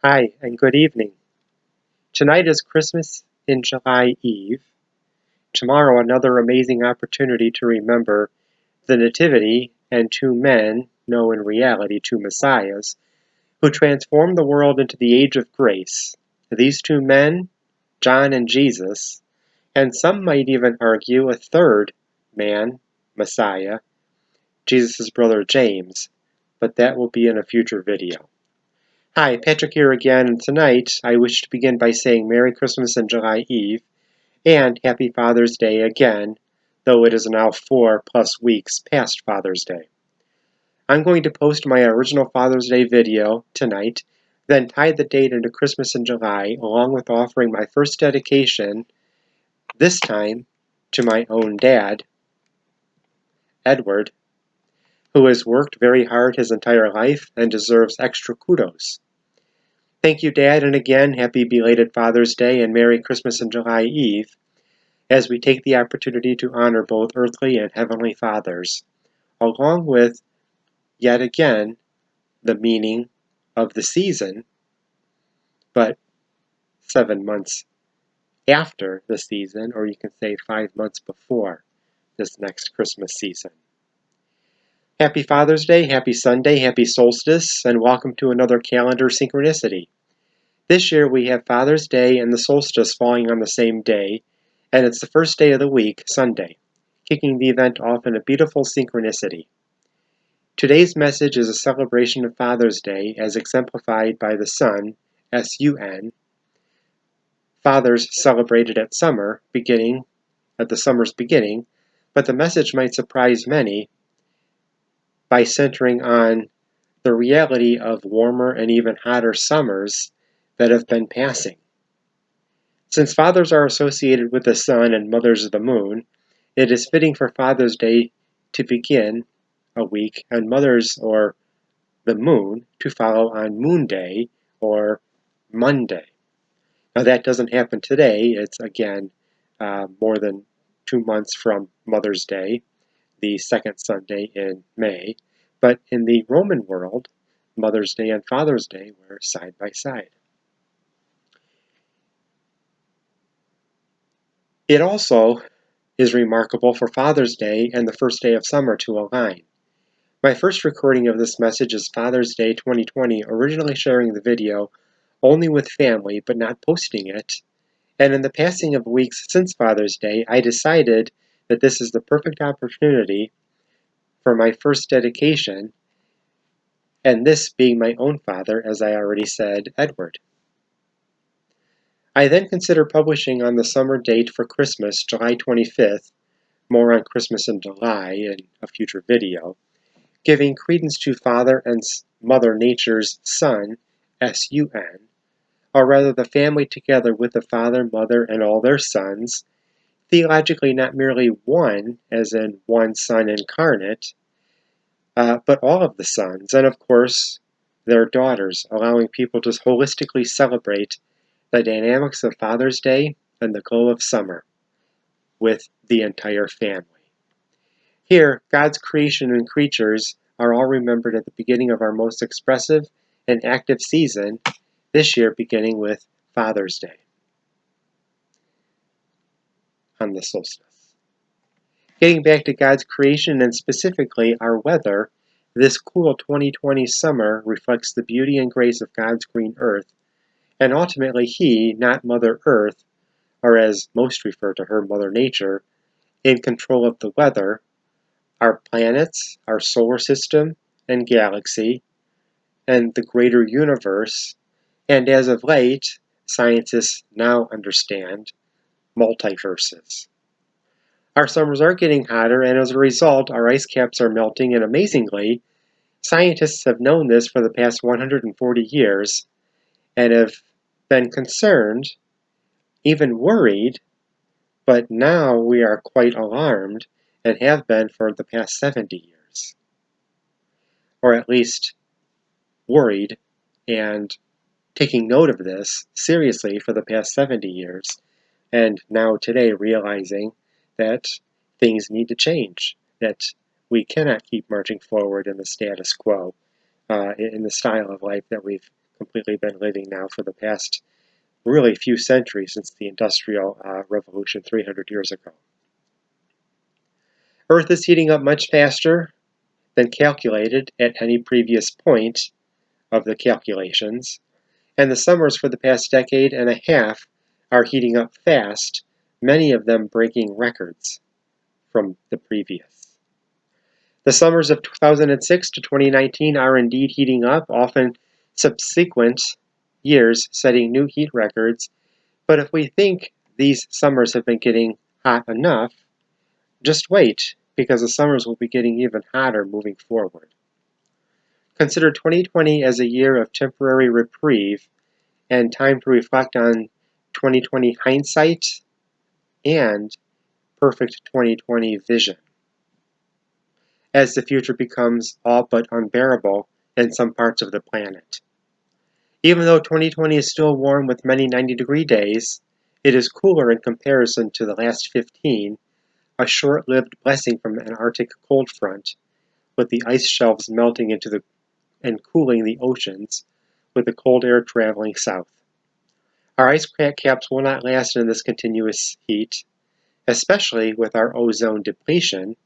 Hi, and good evening. Tonight is Christmas in July Eve. Tomorrow, another amazing opportunity to remember the Nativity and two men, no, in reality, two Messiahs, who transformed the world into the age of grace. These two men, John and Jesus, and some might even argue a third man, Messiah, Jesus' brother James, but that will be in a future video. Hi, Patrick here again, and tonight I wish to begin by saying Merry Christmas and July Eve, and Happy Father's Day again, though it is now 4+ weeks past Father's Day. I'm going to post my original Father's Day video tonight, then tie the date into Christmas in July, along with offering my first dedication, this time to my own dad, Edward, who has worked very hard his entire life and deserves extra kudos. Thank you, Dad, and again, happy belated Father's Day and Merry Christmas and July Eve, as we take the opportunity to honor both earthly and heavenly fathers, along with, yet again, the meaning of the season, but 7 months after the season, or you can say 5 months before this next Christmas season. Happy Father's Day, happy Sunday, happy solstice, and welcome to another calendar synchronicity. This year we have Father's Day and the solstice falling on the same day, and it's the first day of the week, Sunday, kicking the event off in a beautiful synchronicity. Today's message is a celebration of Father's Day as exemplified by the sun, S-U-N. Fathers celebrated at the summer's beginning, but the message might surprise many by centering on the reality of warmer and even hotter summers that have been passing. Since fathers are associated with the sun and mothers of the moon, it is fitting for Father's Day to begin a week and mothers or the moon to follow on Moon Day or Monday. Now that doesn't happen today. It's again more than 2 months from Mother's Day, the second Sunday in May. But in the Roman world, Mother's Day and Father's Day were side by side. It also is remarkable for Father's Day and the first day of summer to align. My first recording of this message is Father's Day 2020, originally sharing the video only with family but not posting it. And in the passing of weeks since Father's Day, I decided that this is the perfect opportunity for my first dedication, and this being my own father, as I already said, Edward. I then considered publishing on the summer date for Christmas, July 25th, more on Christmas in July in a future video, giving credence to Father and Mother Nature's Son, S-U-N, or rather the family together with the father, mother, and all their sons, theologically not merely one, as in one Son incarnate, but all of the sons, and of course their daughters, allowing people to holistically celebrate the dynamics of Father's Day and the glow of summer with the entire family. Here, God's creation and creatures are all remembered at the beginning of our most expressive and active season, this year beginning with Father's Day on the solstice. Getting back to God's creation and specifically our weather, this cool 2020 summer reflects the beauty and grace of God's green earth, and ultimately He, not Mother Earth, or as most refer to her, Mother Nature, in control of the weather, our planets, our solar system and galaxy, and the greater universe, and as of late, scientists now understand, multiverses. Our summers are getting hotter, and as a result, our ice caps are melting, and amazingly, scientists have known this for the past 140 years, and have been concerned, even worried, but now we are quite alarmed, and have been for the past 70 years. Or at least worried and taking note of this seriously for the past 70 years, and now today realizing that things need to change, that we cannot keep marching forward in the status quo, in the style of life that we've completely been living now for the past really few centuries since the Industrial Revolution 300 years ago. Earth is heating up much faster than calculated at any previous point of the calculations, and the summers for the past decade and a half are heating up fast, many of them breaking records from the previous. The summers of 2006 to 2019 are indeed heating up, often subsequent years setting new heat records, but if we think these summers have been getting hot enough, just wait, because the summers will be getting even hotter moving forward. Consider 2020 as a year of temporary reprieve and time to reflect on 2020 hindsight and perfect 2020 vision, as the future becomes all but unbearable in some parts of the planet. Even though 2020 is still warm with many 90-degree days, it is cooler in comparison to the last 15, a short-lived blessing from an Arctic cold front, with the ice shelves melting and cooling the oceans, with the cold air traveling south. Our ice caps will not last in this continuous heat, especially with our ozone depletion,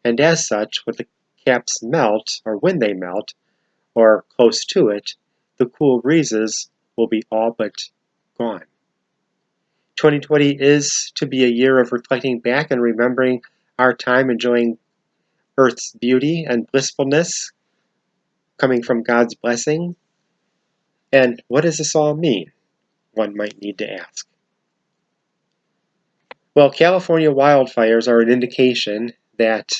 and as such, when the caps melt, or when they melt, or close to it, the cool breezes will be all but gone. 2020 is to be a year of reflecting back and remembering our time enjoying Earth's beauty and blissfulness coming from God's blessing. And what does this all mean? One might need to ask. Well, California wildfires are an indication that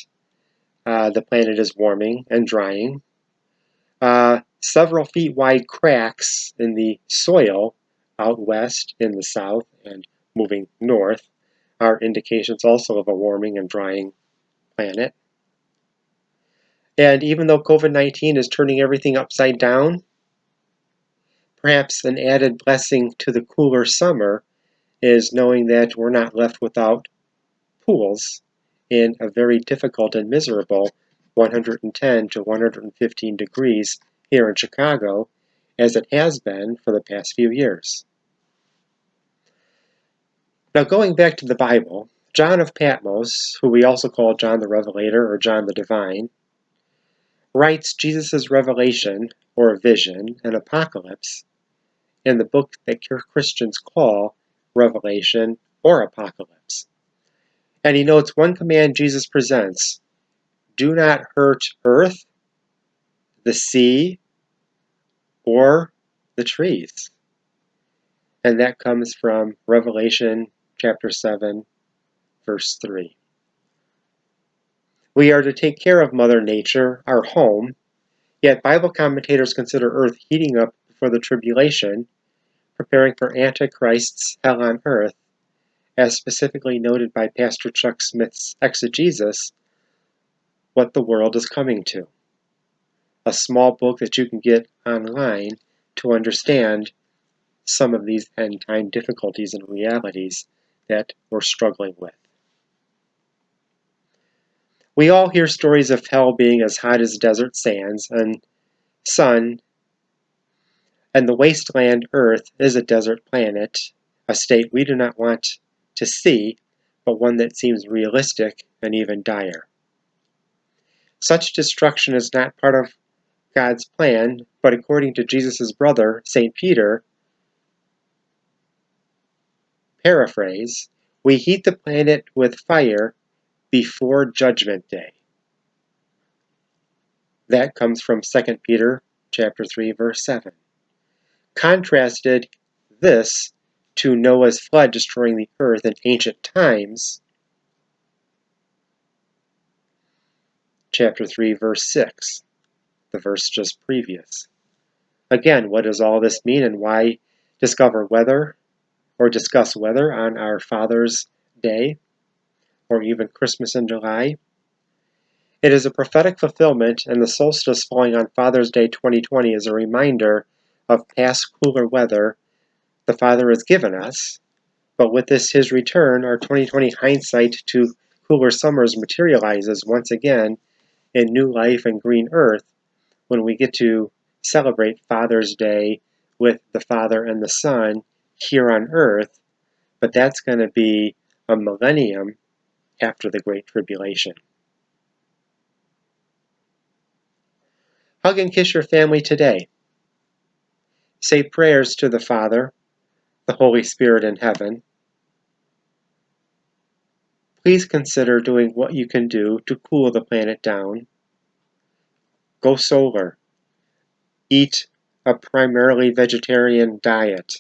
the planet is warming and drying. Several feet wide cracks in the soil out west, in the south, and moving north are indications also of a warming and drying planet. And even though COVID-19 is turning everything upside down, perhaps an added blessing to the cooler summer is knowing that we're not left without pools in a very difficult and miserable 110 to 115 degrees here in Chicago, as it has been for the past few years. Now, going back to the Bible, John of Patmos, who we also call John the Revelator or John the Divine, writes Jesus' revelation or vision and apocalypse in the book that Christians call Revelation or Apocalypse. And he notes one command Jesus presents: do not hurt earth, the sea, or the trees. And that comes from Revelation chapter 7, verse 3. We are to take care of Mother Nature, our home, yet Bible commentators consider earth heating up before the tribulation, preparing for Antichrist's hell on earth, as specifically noted by Pastor Chuck Smith's exegesis, What the World is Coming to, a small book that you can get online to understand some of these end-time difficulties and realities that we're struggling with. We all hear stories of hell being as hot as desert sands and sun, and the wasteland Earth is a desert planet, a state we do not want to see, but one that seems realistic and even dire. Such destruction is not part of God's plan, but according to Jesus' brother, St. Peter, paraphrase, we heat the planet with fire before Judgment Day. That comes from 2 Peter chapter 3, verse 7. Contrasted this to Noah's flood destroying the earth in ancient times, chapter 3, verse 6, the verse just previous. Again, what does all this mean, and why discuss weather on our Father's Day, or even Christmas in July? It is a prophetic fulfillment, and the solstice falling on Father's Day 2020 is a reminder of past cooler weather the Father has given us, but with this His return, our 2020 hindsight to cooler summers materializes once again in new life and green earth when we get to celebrate Father's Day with the Father and the Son here on earth, but that's going to be a millennium after the Great Tribulation. Hug and kiss your family today. Say prayers to the Father, the Holy Spirit in heaven. Please consider doing what you can do to cool the planet down. Go solar. Eat a primarily vegetarian diet.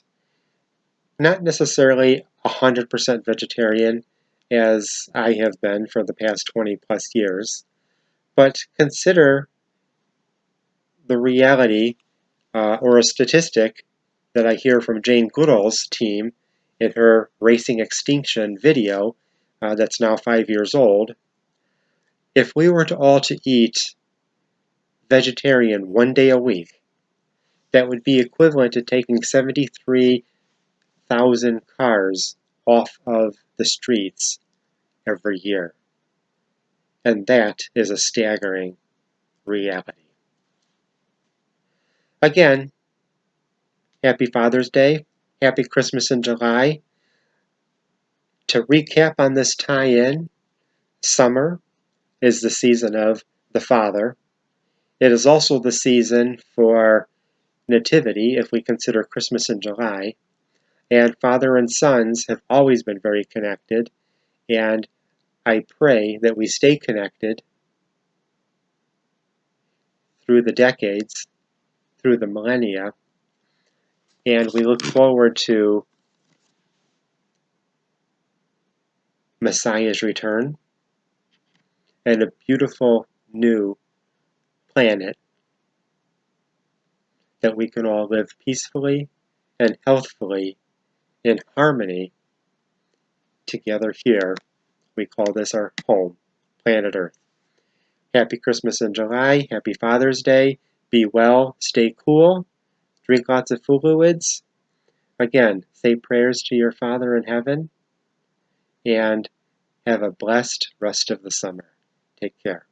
Not necessarily 100% vegetarian, as I have been for the past 20 plus years, but consider the reality or a statistic that I hear from Jane Goodall's team in her Racing Extinction video that's now 5 years old. If we were to all to eat vegetarian 1 day a week, that would be equivalent to taking 73,000 cars off of the streets every year. And that is a staggering reality. Again, happy Father's Day, happy Christmas in July. To recap on this tie-in, summer is the season of the Father. It is also the season for nativity, if we consider Christmas in July. And father and sons have always been very connected, and I pray that we stay connected through the decades, through the millennia, and we look forward to Messiah's return and a beautiful new planet that we can all live peacefully and healthfully in harmony together here. We call this our home, planet Earth. Happy Christmas in July, happy Father's Day, be well, stay cool, drink lots of fluids. Again, say prayers to your Father in heaven, and have a blessed rest of the summer. Take care.